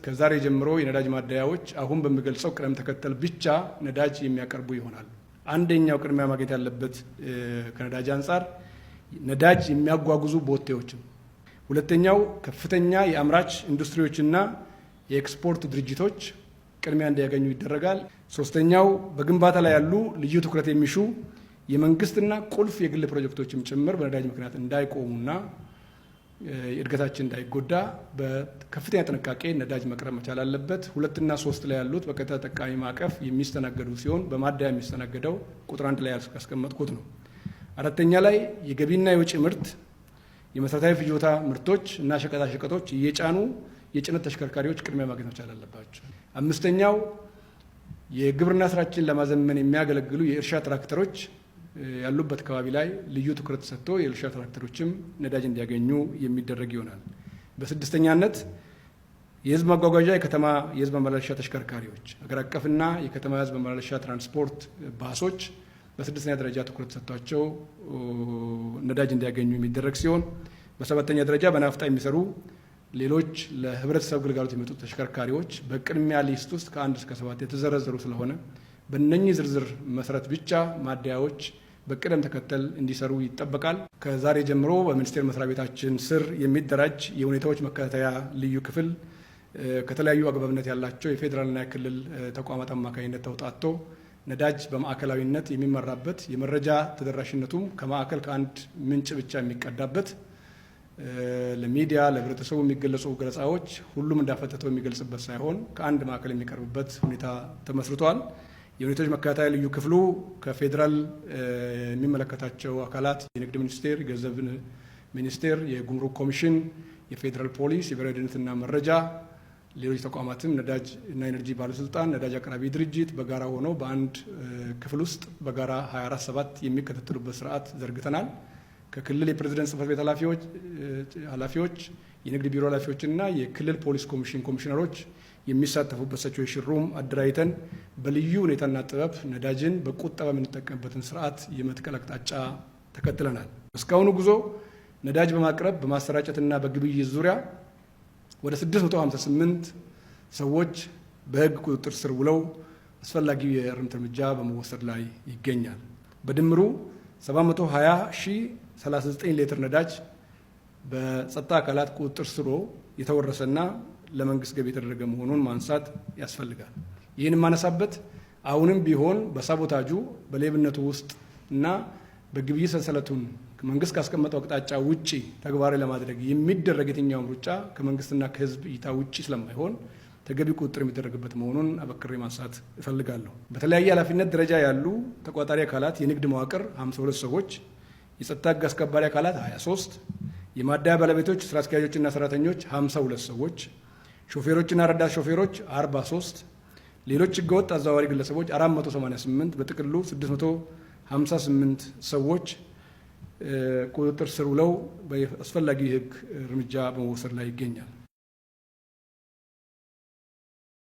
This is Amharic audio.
ከዛሬ ጀምሮ የነዳጅ ማደያዎች አሁን በሚገልጸው ቅደም ተከተል ብቻ ነዳጅ የሚያቀርቡ ይሆናል። አንደኛው ቅድሚያ ማግኘት ያለበት ከነዳጅ አንጻር ነዳጅ የሚያጓጉዙ ቦቴዎችን፣ ሁለተኛው ከፍተኛ የአምራች ኢንዱስትሪዎችና የኤክስፖርት ድርጅቶች ቅድሚያ እንዲያገኙ ይደረጋል። ሶስተኛው በግንባታ ላይ ያሉ ልዩ ትኩረት የሚሹ የመንግስትና ቁልፍ የግል ፕሮጀክቶችም ጭምር በነዳጅ ምክንያት እንዳይቆሙና እድገታችን እንዳይጎዳ በከፍተኛ ጥንቃቄ ነዳጅ መቅረብ መቻል አለበት። 2 እና 3 ላይ ያሉት በቀጥታ ተጠቃሚ ማዕቀፍ የሚስተናገዱ ሲሆን በማደያ የሚስተናገደው ቁጥር 1 ላይ ያስቀመጥኩት ነው። 4ኛ ላይ የገቢና የውጭ ምርት የመሰረታዊ ፍጆታ ምርቶች እና ሸቀጣሸቀጦች እየጫኑ የጭነት ተሽከርካሪዎች ቅድሚያ ማግኘት መቻል አለባቸው። 5ኛው የግብርና ስራችን ለማዘመን የሚያገለግሉ የእርሻ ትራክተሮች ያሉበት አካባቢ ላይ ልዩ ትኩረት ሰጥቶ የእርሻ ትራክተሮችም ነዳጅ እንዲያገኙ የሚደረግ ይሆናል። በ6ኛነት የህዝብ ማጓጓዣ የከተማ የህዝብ ማመላለሻ ተሽከርካሪዎች፣ አገር አቀፍና የከተማ የህዝብ ማመላለሻ ትራንስፖርት ባሶች በ6ኛ ደረጃ ትኩረት ሰጥቷቸው ነዳጅ እንዲያገኙ የሚደረግ ሲሆን በ7ኛ ደረጃ በናፍጣ የሚሰሩ ሌሎች ለህብረተሰብ ግልጋሎት የሚመጡ ተሽከርካሪዎች በቅድሚያ ሊስት ውስጥ ከ1 እስከ 7 የተዘረዘሩ ስለሆነ በእነኚህ ዝርዝር መሰረት ብቻ ማደያዎች በቅደም ተከተል እንዲሰሩ ይጠበቃል። ከዛሬ ጀምሮ በሚኒስቴር መስሪያ ቤታችን ስር የሚደራጅ የሁኔታዎች መከታተያ ልዩ ክፍል ከተለያዩ አግባብነት ያላቸው የፌዴራልና የክልል ተቋማት አማካኝነት ተውጣቶ ነዳጅ በማዕከላዊነት የሚመራበት የመረጃ ተደራሽነቱም ከማዕከል ከአንድ ምንጭ ብቻ የሚቀዳበት ለሚዲያ ለህብረተሰቡ የሚገለጹ ገለጻዎች ሁሉም እንዳፈተተው የሚገልጽበት ሳይሆን ከአንድ ማዕከል የሚቀርብበት ሁኔታ ተመስርቷል። የሁኔታዎች መከታተያ ልዩ ክፍሉ ከፌዴራል የሚመለከታቸው አካላት የንግድ ሚኒስቴር፣ የገንዘብ ሚኒስቴር፣ የጉምሩክ ኮሚሽን፣ የፌዴራል ፖሊስ፣ የብሔራዊ ደህንነትና መረጃ፣ ሌሎች ተቋማትም ነዳጅ እና ኤነርጂ ባለስልጣን፣ ነዳጅ አቅራቢ ድርጅት በጋራ ሆነው በአንድ ክፍል ውስጥ በጋራ 24/7 የሚከታተሉበት ስርዓት ዘርግተናል። ከክልል የፕሬዝዳንት ጽህፈት ቤት ኃላፊዎች፣ የንግድ ቢሮ ኃላፊዎችና የክልል ፖሊስ ኮሚሽን ኮሚሽነሮች የሚሳተፉበት ሲቹዌሽን ሩም አደራጅተን በልዩ ሁኔታና ጥበብ ነዳጅን በቁጠባ የምንጠቀምበትን ስርዓት የመትከል አቅጣጫ ተከትለናል። እስካሁኑ ጉዞ ነዳጅ በማቅረብ በማሰራጨትና በግብይት ዙሪያ ወደ 658 ሰዎች በህግ ቁጥጥር ስር ውለው አስፈላጊው የእርምት እርምጃ በመወሰድ ላይ ይገኛል። በድምሩ 720,039 ሊትር ነዳጅ በጸጥታ አካላት ቁጥጥር ስር የተወረሰና ለመንግስት ገቢ የተደረገ መሆኑን ማንሳት ያስፈልጋል። ይህን ማነሳበት አሁንም ቢሆን በሳቦታጁ በሌብነቱ ውስጥ እና በግብይት ሰንሰለቱን መንግስት ካስቀመጠው አቅጣጫ ውጪ ተግባራዊ ለማድረግ የሚደረግ የትኛውም ሩጫ ከመንግስትና ከህዝብ እይታ ውጪ ስለማይሆን ተገቢ ቁጥጥር የሚደረግበት መሆኑን አበክሬ ማንሳት እፈልጋለሁ። በተለያየ ኃላፊነት ደረጃ ያሉ ተቋጣሪ አካላት የንግድ መዋቅር 52 ሰዎች፣ የጸጥታ ህግ አስከባሪ አካላት 23፣ የማደያ ባለቤቶች ስራ አስኪያጆችና ሰራተኞች 52 ሰዎች፣ ሾፌሮችና ረዳት ሾፌሮች 43፣ ሌሎች ህገወጥ አዘዋዋሪ ግለሰቦች 488፣ በጥቅሉ 658 ሰዎች ቁጥጥር ስር ውለው አስፈላጊ ህግ እርምጃ በመወሰድ ላይ ይገኛል።